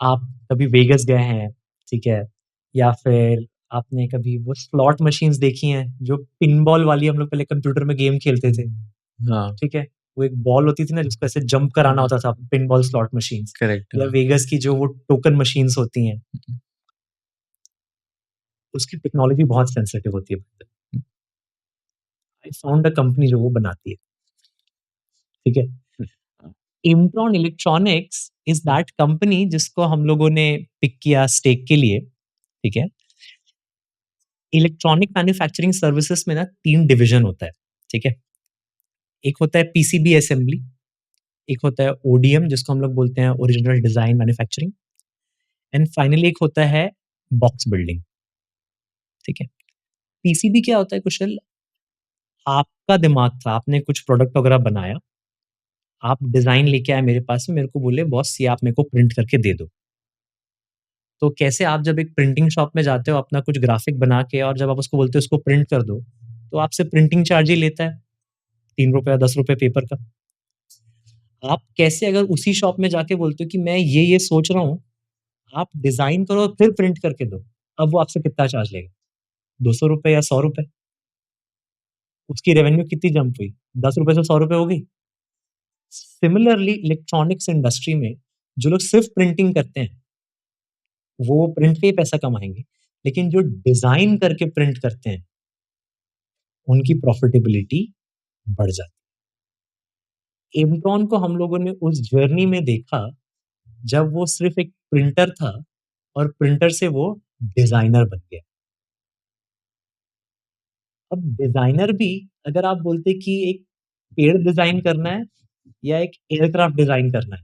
आप कभी वेगस गए हैं, ठीक है? या फिर आपने कभी वो स्लॉट मशीन्स देखी हैं, जो पिनबॉल वाली हम लोग पहले कंप्यूटर में गेम खेलते थे, हाँ, ठीक है? वो एक बॉल होती थी ना जिसको ऐसे जंप कराना होता था, पिनबॉल स्लॉट मशीन्स करेक्ट, या हाँ। वेगस की जो वो टोकन मशीन्स होती हैं, उसकी टेक्नोलॉजी बहुत सेंसिटिव होती है। आई फाउंड अ कंपनी जो वो बनाती है, ठीक है? इम्ट्रॉन इलेक्ट्रॉनिक्स इज़ दैट कंपनी जिसको हम लोगों ने पिक किया स्टेक के लिए, ठीक है? इलेक्ट्रॉनिक मैन्युफैक्चरिंग सर्विसेज में ना 3 डिवीज़न होता है, ठीक है? एक होता है पीसीबी असेंबली, एक होता है ओडीएम जिसको हम लोग बोलते हैं original design manufacturing and finally एक होता है बॉक्स बिल्डिंग, ठीक है? पीसीबी क्या होता है कुशल? आपका दिमाग था, आपने कुछ प्रोडक्ट वगैरह बनाया, आप डिज़ाइन लेके आए मेरे पास में, मेरे को बोले बॉस ये आप मेरे को प्रिंट करके दे दो। तो कैसे आप जब एक प्रिंटिंग शॉप में जाते हो अपना कुछ ग्राफिक बना के और जब आप उसको बोलते हो इसको प्रिंट कर दो, तो आपसे प्रिंटिंग चार्ज ही लेता है ₹3 ₹10 पेपर का। आप कैसे अगर उसी शॉप में जाके बोलते हो कि मैं ये सोच रहा हूँ, आप डिज़ाइन करो और फिर प्रिंट करके दो, अब वो आपसे कितना चार्ज लेगा? ₹200 या ₹100? उसकी रेवेन्यू कितनी जंप हुई? ₹10 से ₹100 हो गई। सिमिलरली इलेक्ट्रॉनिक्स इंडस्ट्री में जो लोग सिर्फ प्रिंटिंग करते हैं, वो प्रिंट पे ही पैसा कमाएँगे, लेकिन जो डिज़ाइन करके प्रिंट करते हैं, उनकी प्रॉफिटेबिलिटी बढ़ जाती है। इम्ट्रॉन को हम लोगों ने उस जर्नी में देखा, जब वो सिर्फ एक प्रिंटर था और प्रिंटर से वो डिज़ाइनर बन गया। अब डिज़ाइनर भी अगर आप बोलते कि एक पेड़ डिज़ाइन करना है या एक एयरक्राफ्ट डिज़ाइन करना है,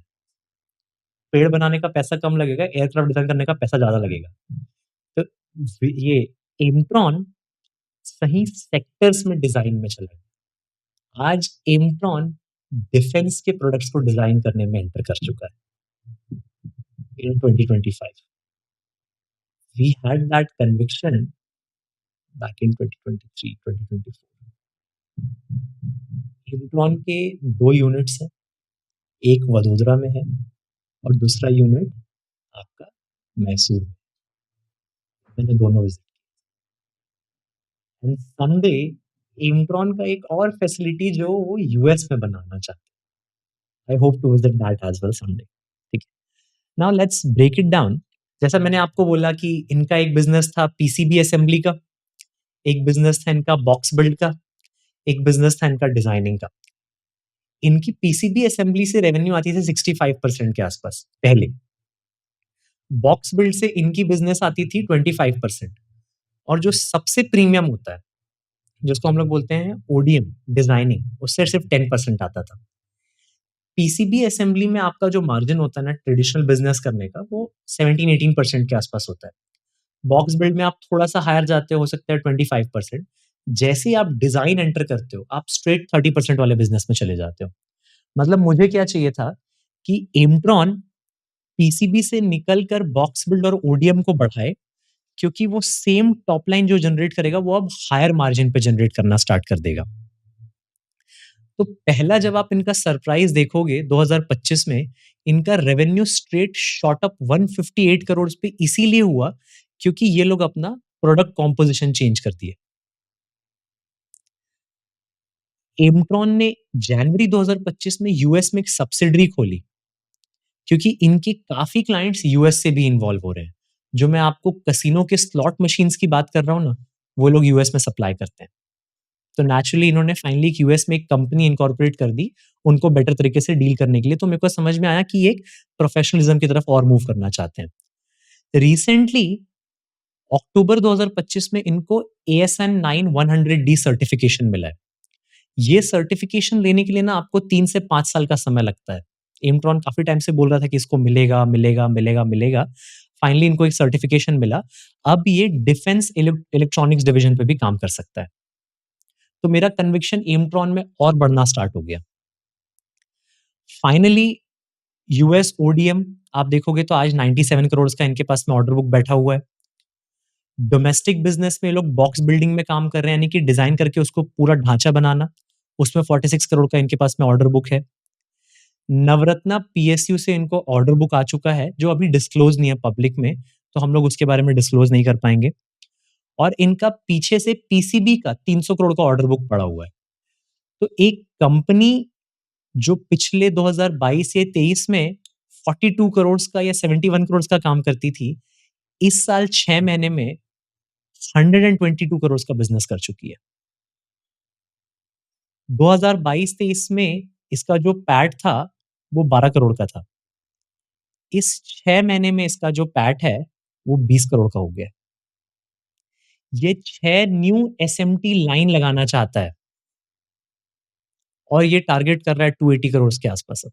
पेड़ बनाने का पैसा कम लगेगा, एयरक्राफ्ट डिज़ाइन करने का पैसा ज़्यादा लगेगा। तो ये एम्ट्रॉन सही सेक्टर्स में डिज़ाइन में चला गया। आज एम्ट्रॉन डिफेंस के प्रोडक्ट्स को डिज़ाइन करने में एंटर कर चुका है in 2025। We had that conviction back in 2023, 2024। Amtron के 2 यूनिट्स हैं, एक वडोदरा में है और दूसरा यूनिट आपका मैसूर में। मैंने दोनों विज़िट एंड समडे एम्ट्रॉन का एक और फैसिलिटी जो वो यूएस में बनाना चाहते हैं। I hope to visit that as well someday, ठीक है? Now let's break it down. जैसा मैंने आपको बोला कि इनका एक बिज़नेस था पीसीबी असेंबली का, एक बिज़नेस था इनका बॉक्स बिल्ड का, एक बिज़नेस था इनका डिज़ाइनिंग का। इनकी पीसीबी असेंबली से रेवेन्यू आती थी 65% के आसपास पहले। बॉक्स बिल्ड से इनकी बिज़नेस आती थी 25% और जो सबसे प्रीमियम होता है, जिसको हम लोग बोलते हैं ओडीएम डिज़ाइनिंग, उससे सिर्फ 10% आता था। पीसीबी असेंबली में आपका जो मार्जिन होता है ना ट्रेडिशनल बिज़नेस करने का, वो 17-18% के आसपास होता है। बॉक्स बिल्ड में आप थोड़ा-सा हायर जाते हो सकता है 25%। जैसे ही आप डिज़ाइन एंटर करते हो, आप स्ट्रेट 30% वाले बिज़नेस में चले जाते हो। मतलब मुझे क्या चाहिए था कि एम्ट्रॉन पीसीबी से निकल कर बॉक्स बिल्ड और ओडीएम को बढ़ाए, क्योंकि वो सेम टॉप लाइन जो जनरेट करेगा, वो अब हायर मार्जिन पे जनरेट करना स्टार्ट कर देगा। तो पहला जब आप इनका सरप्राइज़ देखोगे 2025 में, इनका revenue straight shot up 158 crore पे इसीलिए हुआ, क्योंकि ये लोग अपना प्रोडक्ट कॉम्पोज़िशन चेंज कर दिए। एम्ट्रॉन ने जनवरी 2025 में यूएस में एक सब्सिडरी खोली, क्योंकि इनके काफ़ी क्लाइंट्स यूएस से भी इन्वॉल्व हो रहे हैं। जो मैं आपको कैसीनो के स्लॉट मशीन्स की बात कर रहा हूँ ना, वो लोग यूएस में सप्लाई करते हैं। तो नेचुरली इन्होंने फाइनली एक यूएस में एक कंपनी इनकॉर्पोरेट कर दी, उनको बेटर तरीके से डील करने के लिए। तो मेरे को समझ में आया कि ये एक प्रोफेशनलिज्म की तरफ और मूव करना चाहते हैं। रिसेंटली अक्टूबर 2025 में इनको एएसएन 9100 डी सर्टिफिकेशन मिला है। ये सर्टिफिकेशन लेने के लिए ना आपको 3 से 5 साल का समय लगता है। एम्ट्रॉन काफ़ी टाइम से बोल रहा था कि इसको मिलेगा, मिलेगा, मिलेगा, मिलेगा। फाइनली इनको एक सर्टिफिकेशन मिला। अब ये डिफेंस इलेक्ट्रॉनिक्स डिवीजन पे भी काम कर सकता है। तो मेरा कन्विक्शन एम्ट्रॉन में और बढ़ना स्टार्ट हो गया। फाइनली यूएस ओडीएम आप देखोगे तो आज 97 करोड़ का इनके पास में ऑर्डर बुक बैठा हुआ है। डोमेस्टिक बिजनेस में ये लोग बॉक्स बिल्डिंग में काम कर रहे हैं, यानी कि डिजाइन करके उसको पूरा ढांचा बनाना, उसमें 46 करोड़ का इनके पास में ऑर्डर बुक है। नवरत्ना पीएसयू से इनको ऑर्डर बुक आ चुका है, जो अभी डिस्क्लोज़ नहीं है पब्लिक में, तो हम लोग उसके बारे में डिस्क्लोज़ नहीं कर पाएँगे। और इनका पीछे से पीसीबी का 300 करोड़ का ऑर्डर बुक पड़ा हुआ है। तो एक कंपनी जो पिछले 2022 या 23 में 42 करोड़ का या 71 करोड़ का काम करती थी, इस साल 6 महीने में 122 करोड़ का बिज़नेस कर चुकी है। 2022-23 में इसका जो पैट था, वो 12 करोड़ का था। इस 6 महीने में इसका जो पैट है, वो 20 करोड़ का हो गया है। ये 6 न्यू एसएमटी लाइन लगाना चाहता है और ये टारगेट कर रहा है 280 करोड़ के आसपास अब।